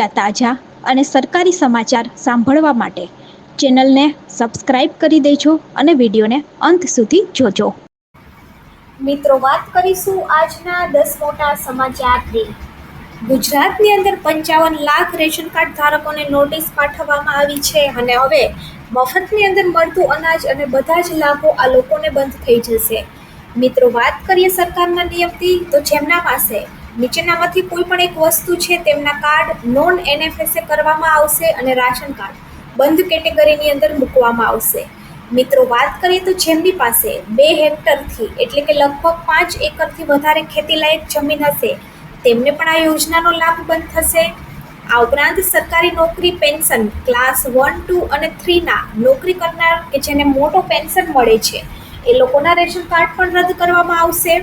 તાજા અને સરકારી સમાચાર સાંભળવા માટે ચેનલને સબસ્ક્રાઇબ કરી દેજો અને વિડીયોને અંત સુધી જોજો. મિત્રો, વાત કરીશું આજના 10 મોટા સમાચારથી. ગુજરાતની અંદર 55 લાખ રેશન કાર્ડ ધારકોને નોટિસ પાઠવવામાં આવી છે અને હવે મફતની અંદર મળતું અનાજ અને બધા જ લાભો આ લોકોને બંધ થઈ જશે. મિત્રો, વાત કરીએ સરકારના નિયમથી, તો જેમના પાસે નીચેનામાંથી કોઈ પણ એક વસ્તુ છે તેમના કાર્ડ નોન NFSA કરવામાં આવશે અને રાશન કાર્ડ બંધ કેટેગરીની અંદર મૂકવામાં આવશે. મિત્રો, વાત કરીએ તો જેમની પાસે 2 હેક્ટરથી એટલે કે લગભગ 5 એકરથી વધારે ખેતીલાયક જમીન હશે તેમને પણ આ યોજનાનો લાભ બંધ થશે. આ ઉપરાંત સરકારી નોકરી પેન્શન ક્લાસ 1, 2 અને 3ના નોકરી કરનાર કે જેને મોટો પેન્શન મળે છે એ લોકોના રેશન કાર્ડ પણ રદ કરવામાં આવશે.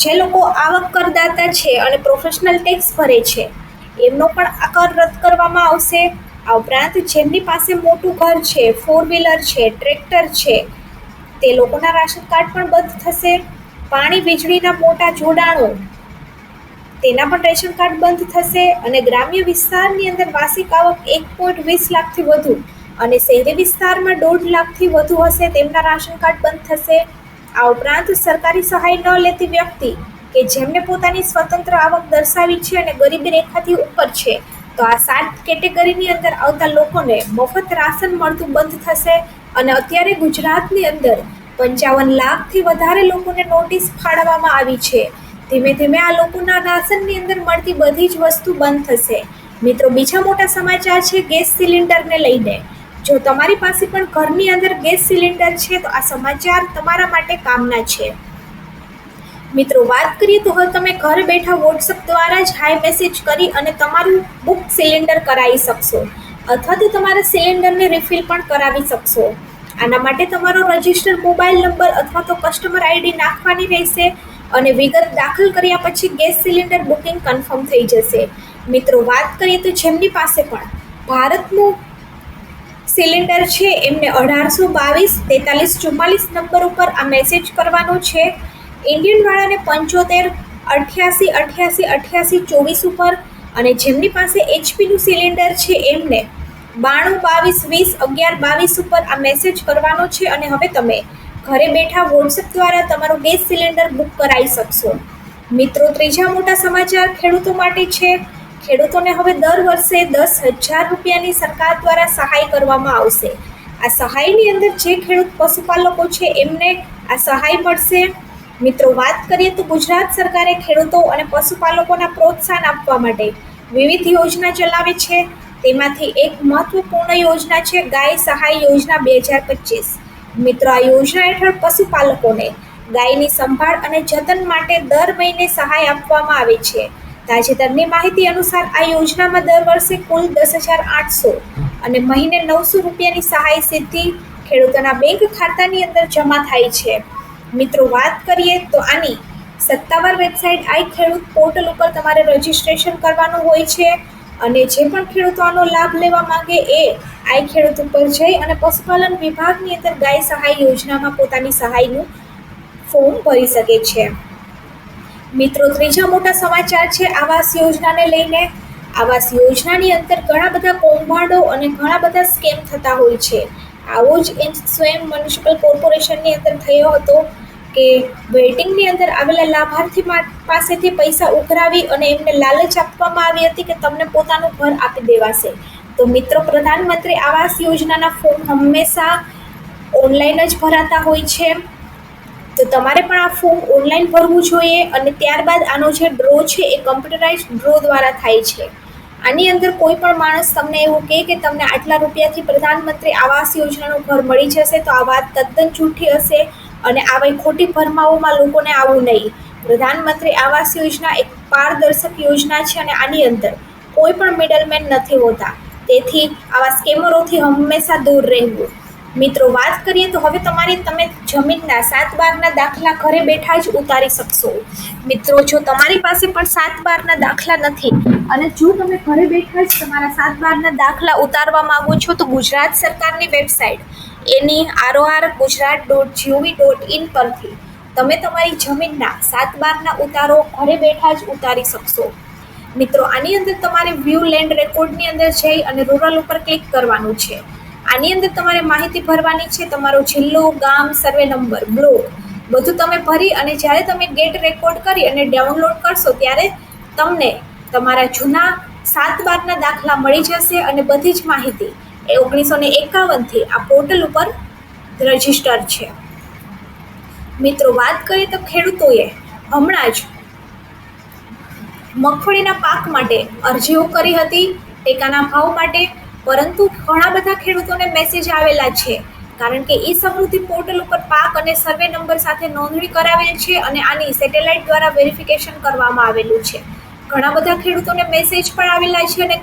જે લોકો આવક કરદાતા છે અને પ્રોફેશનલ ટેક્સ ભરે છે એમનો પણ આ કર રદ કરવામાં આવશે. આ ઉપરાંત જેમની પાસે મોટું ઘર છે, 4 વ્હીલર છે, ટ્રેક્ટર છે તે લોકોના રાશન કાર્ડ પણ બંધ થશે. પાણી વીજળીના મોટા જોડાણો તેના પણ રેશન કાર્ડ બંધ થશે અને ગ્રામ્ય વિસ્તારની અંદર વાર્ષિક આવક 1.20 લાખથી વધુ અને શહેરી વિસ્તારમાં 1.5 લાખથી વધુ હશે તેમના રાશન કાર્ડ બંધ થશે. આ ઉપરાંત સરકારી સહાય ન લેતી વ્યક્તિ કે જેમને પોતાની સ્વતંત્ર આવક દર્શાવી છે અને ગરીબી રેખાથી ઉપર છે તો આ 7 કેટેગરીની અંદર આવતા લોકોને મફત રાશન મળતું બંધ થશે. અને અત્યારે ગુજરાતની અંદર 55 લાખથી વધારે લોકોને નોટિસ ફાળવવામાં આવી છે. ધીમે ધીમે આ લોકોના રાશનની અંદર મળતી બધી જ વસ્તુ બંધ થશે. મિત્રો, બીજા મોટા સમાચાર છે ગેસ સિલિન્ડરને લઈને. જો તમારી પાસે પણ ઘરની અંદર ગેસ સિલિન્ડર છે તો આ સમાચાર તમારા માટે કામના છે. મિત્રો, વાત કરીએ તો હવે તમે ઘરે બેઠા વોટ્સઅપ દ્વારા જ હાઈ મેસેજ કરી અને તમારું બુક સિલિન્ડર કરાવી શકશો અથવા તો તમારા સિલિન્ડરને રિફિલ પણ કરાવી શકશો. આના માટે તમારો રજિસ્ટર્ડ મોબાઈલ નંબર અથવા તો કસ્ટમર ID નાખવાની રહેશે અને વિગત દાખલ કર્યા પછી ગેસ સિલિન્ડર બુકિંગ કન્ફર્મ થઈ જશે. મિત્રો, વાત કરીએ તો જેમની પાસે પણ ભારતનું સિલિન્ડર છે એમને 1822 4344 નંબર ઉપર આ મેસેજ કરવાનો છે. ઇન્ડિયન વાળાને 75 88 88 88 24 ઉપર અને જેમની પાસે HPનું સિલિન્ડર છે એમને 92 22 20 11 22 ઉપર આ મેસેજ કરવાનો છે અને હવે તમે ઘરે બેઠા વોટ્સએપ દ્વારા તમારું ગેસ સિલિન્ડર બુક કરાવી શકશો. મિત્રો, ત્રીજા મોટા સમાચાર ખેડૂતો માટે છે. ખેડૂતોને હવે દર વર્ષે 10,000 રૂપિયાની સરકાર દ્વારા સહાય કરવામાં આવશે. આ સહાયની અંદર જે ખેડૂત પશુપાલકો છે એમને આ સહાય મળશે. મિત્રો, વાત કરીએ તો ગુજરાત સરકારે ખેડૂતો અને પશુપાલકોના પ્રોત્સાહન આપવા માટે વિવિધ યોજના ચલાવે છે. તેમાંથી એક મહત્વપૂર્ણ યોજના છે ગાય સહાય યોજના 2025. મિત્રો, આ યોજના હેઠળ પશુપાલકોને ગાયની સંભાળ અને જતન માટે દર મહિને સહાય આપવામાં આવે છે. તાજેતરની માહિતી અનુસાર આ યોજનામાં દર વર્ષે કુલ 10,800 અને મહિને 900 રૂપિયાની સહાય સીધી ખેડૂતોના બેંક ખાતાની અંદર જમા થાય છે. મિત્રો, વાત કરીએ તો આની સત્તાવાર વેબસાઇટ આઈ ખેડૂત પોર્ટલ ઉપર તમારે રજીસ્ટ્રેશન કરવાનું હોય છે અને જે પણ ખેડૂતો આનો લાભ લેવા માંગે એ આઈ ખેડૂત ઉપર જઈ અને પશુપાલન વિભાગની અંદર ગાય સહાય યોજનામાં પોતાની સહાયનું ફોર્મ ભરી શકે છે. મિત્રો, ત્રીજા મોટા સમાચાર છે આવાસ યોજનાને લઈને. આવાસ યોજનાની અંદર ઘણા બધા કૌભાંડો અને ઘણા બધા સ્કેમ થતા હોય છે. આવો જ સ્વયં મ્યુનિસિપલ કોર્પોરેશનની અંદર થયો હતો કે વેઇટિંગની અંદર આવેલા લાભાર્થી પાસેથી પૈસા ઉઘરાવી અને એમને લાલચ આપવામાં આવી હતી કે તમને પોતાનું ઘર આપી દેવાશે. તો મિત્રો, પ્રધાનમંત્રી આવાસ યોજનાના ફોર્મ હંમેશા ઓનલાઈન જ ભરાતા હોય છે. તો તમારે પણ આ ફોર્મ ઓનલાઈન ભરવું જોઈએ અને ત્યારબાદ આનો જે ડ્રો છે એ કમ્પ્યુટરાઇઝ ડ્રો દ્વારા થાય છે. આની અંદર કોઈ પણ માણસ તમને એવું કહે કે તમને આટલા રૂપિયાથી પ્રધાનમંત્રી આવાસ યોજનાનું ઘર મળી જશે તો આ વાત તદ્દન જૂઠી હશે અને આવી ખોટી ભરમાઓમાં લોકોને આવવું નહીં. પ્રધાનમંત્રી આવાસ યોજના એક પારદર્શક યોજના છે અને આની અંદર કોઈ પણ મિડલમેન નથી હોતા. તેથી આવા સ્કેમરોથી હંમેશા દૂર રહેવું. મિત્રો, વાત કરીએ તો હવે તમે જમીનના 7/12ના દાખલા ઘરે બેઠા જ ઉતારી શકશો. મિત્રો, જો તમારી પાસે પણ 7/12ના દાખલા નથી અને જો તમે ઘરે બેઠા જ તમારા 7/12ના દાખલા ઉતારવા માંગો છો તો ગુજરાત સરકારની વેબસાઇટ NEROR-gujarat.gov.in પરથી તમે તમારી જમીનના 7/12ના ઉતારો ઘરે બેઠા જ ઉતારી શકશો. મિત્રો આની અંદર તમારે વ્યૂ લેન્ડ રેકોર્ડની અંદર જઈ અને રૂરલ ઉપર ક્લિક કરવાનું છે. આની અંદર તમારે માહિતી ભરવાની છે, તમારો જિલ્લો, ગામ, સર્વે નંબર, બ્લોક બધું તમે ભરી અને જ્યારે તમે ગેટ રેકોર્ડ કરી અને ડાઉનલોડ કરશો ત્યારે તમને તમારા જૂના 7/12ના દાખલા મળી જશે અને બધી જ માહિતી એ 1951થી આ પોર્ટલ ઉપર રજીસ્ટર છે. મિત્રો વાત કરીએ તો ખેડૂતોએ હમણાં જ મગફળીના પાક માટે અરજીઓ કરી હતી ટેકાના ભાવ માટે, પરંતુ ઘણા બધા ખેડૂતોને મેસેજ આવેલા છે કારણ કે ઈ સમૃદ્ધિ પોર્ટલ ઉપર પાક અને સર્વે નંબર સાથે નોંધણી કરાવેલ છે અને આની સેટેલાઇટ દ્વારા વેરિફિકેશન કરવામાં આવેલું છે. ઘણા બધા ખેડૂતોને મેસેજ પણ આવેલા છે અને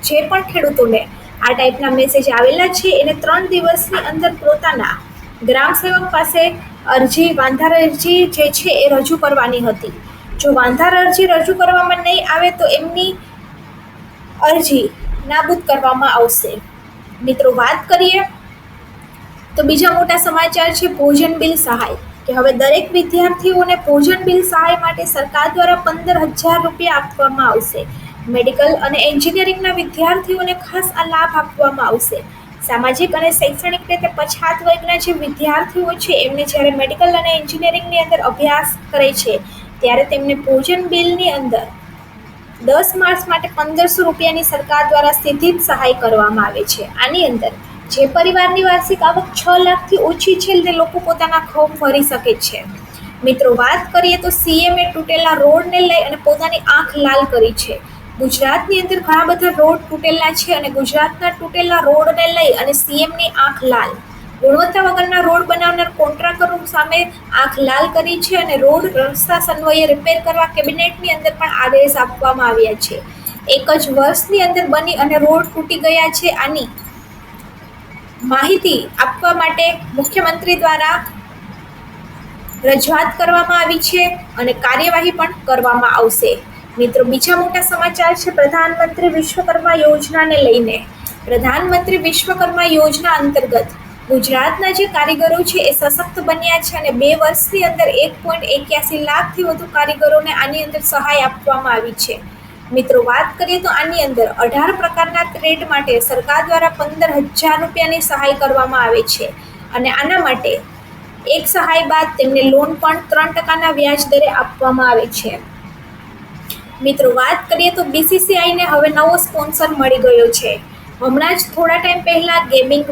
જે પણ ખેડૂતોને આ ટાઈપના મેસેજ આવેલા છે એને 3 દિવસની અંદર પોતાના ગ્રામ સેવક પાસે વાંધાર અરજી જે છે એ રજૂ કરવાની હતી. જો વાંધાર અરજી રજૂ કરવામાં નહીં આવે તો એમની અરજી નાબૂદ કરવામાં આવશે. મિત્રો વાત કરીએ તો બીજા મોટા સમાચાર છે ભોજન બિલ સહાય, કે હવે દરેક વિદ્યાર્થીઓને ભોજન બિલ સહાય માટે સરકાર દ્વારા 15,000 રૂપિયા આપવામાં આવશે. મેડિકલ અને એન્જિનિયરિંગના વિદ્યાર્થીઓને ખાસ આ લાભ આપવામાં આવશે. સામાજિક અને શૈક્ષણિક રીતે પછાત વર્ગના જે વિદ્યાર્થીઓ છે એમને જ્યારે મેડિકલ અને એન્જિનિયરિંગની અંદર અભ્યાસ કરે છે ત્યારે તેમને ભોજન બિલની અંદર 10 માર્ચ માટે 1,500 રૂપિયાની સરકાર દ્વારા સીધી જ સહાય કરવામાં આવે છે. આની અંદર જે પરિવારની વાર્ષિક આવક 6 લાખથી ઓછી છે તે લોકો પોતાના ફોર્મ ભરી શકે છે. મિત્રો વાત કરીએ તો સીએમએ તૂટેલા રોડને લઈ અને પોતાની આંખ લાલ કરી છે. ગુજરાતની અંદર ઘણા બધા રોડ તૂટેલા છે અને ગુજરાતના તૂટેલા રોડને લઈ અને સીએમની આંખ લાલ. ગુણવત્તા વગરના રોડ બનાવનાર કોન્ટ્રાક્ટરો સામે આંખ લાલ કરી છે અને રોડ રસ્તા સમન્વયે રિપેર કરવા કેબિનેટની અંદર પણ આદેશ આપવામાં આવ્યા છે. એક જ વર્ષની અંદર બની અને રોડ તૂટી ગયા છે. આની માહિતી આપવા માટે મુખ્યમંત્રી દ્વારા રજૂઆત કરવામાં આવી છે અને કાર્યવાહી પણ કરવામાં આવશે. મિત્રો બીજા મોટા સમાચાર છે પ્રધાનમંત્રી વિશ્વકર્મા યોજનાને લઈને. પ્રધાનમંત્રી વિશ્વકર્મા યોજના અંતર્ગત ગુજરાતના જે કારીગરો છે એ સશક્ત બન્યા છે અને 2 વર્ષની અંદર 1.81 લાખથી વધુ કારીગરોને આની અંદર સહાય આપવામાં આવી છે. મિત્રો વાત કરીએ તો આની અંદર 18 પ્રકારના ટ્રેડ માટે સરકાર દ્વારા 15,000 રૂપિયાની સહાય કરવામાં આવે છે અને આના માટે એક સહાય બાદ તેમને લોન પણ 3% વ્યાજ દરે આપવામાં આવે છે. મિત્રો વાત કરીએ તો બીસીસીઆઈને હવે નવો સ્પોન્સર મળી ગયો છે. હમણાં જ થોડા ટાઈમ પહેલા ગેમિંગ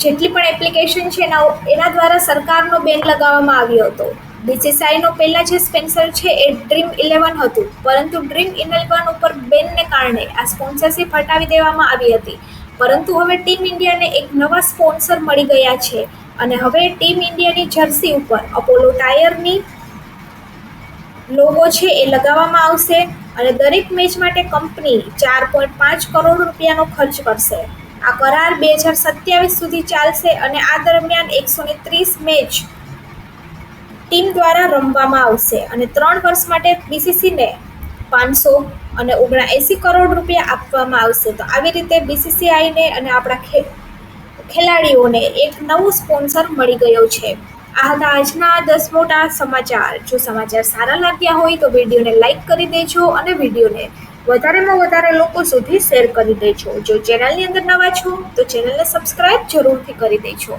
જેટલી પણ એપ્લિકેશન છે એના દ્વારા સરકારનો બેન લગાવવામાં આવ્યો હતો. બીસીસીઆઈનો પહેલા જે સ્પોન્સર છે એ ડ્રીમ 11 હતું, પરંતુ ડ્રીમ 11 ઉપર બેનને કારણે આ સ્પોન્સરશિપ હટાવી દેવામાં આવી હતી. પરંતુ હવે ટીમ ઇન્ડિયાને એક નવા સ્પોન્સર મળી ગયા છે અને હવે ટીમ ઇન્ડિયાની જર્સી ઉપર અપોલો ટાયરની લોગો છે એ લગાવવામાં આવશે અને દરેક મેચ માટે કંપની 4.5 કરોડ રૂપિયાનો ખર્ચ કરશે. આ કરાર 2027 સુધી ચાલશે અને આ દરમિયાન 130 મેચ ટીમ દ્વારા રમવામાં આવશે અને 3 વર્ષ માટે બીસીસીને 500 અને 79 કરોડ રૂપિયા આપવામાં આવશે. તો આવી રીતે બીસીસીઆઈને અને આપણા ખેલાડીઓને એક નવું સ્પોન્સર મળી ગયો છે. આ હતા આજના 10 મોટા સમાચાર. જો સમાચાર સારા લાગ્યા હોય તો વિડીયોને લાઈક કરી દેજો અને વિડીયોને વધારેમાં વધારે લોકો સુધી શેર કરી દેજો. જો ચેનલની અંદર નવા છો તો ચેનલને સબસ્ક્રાઈબ જરૂરથી કરી દેજો.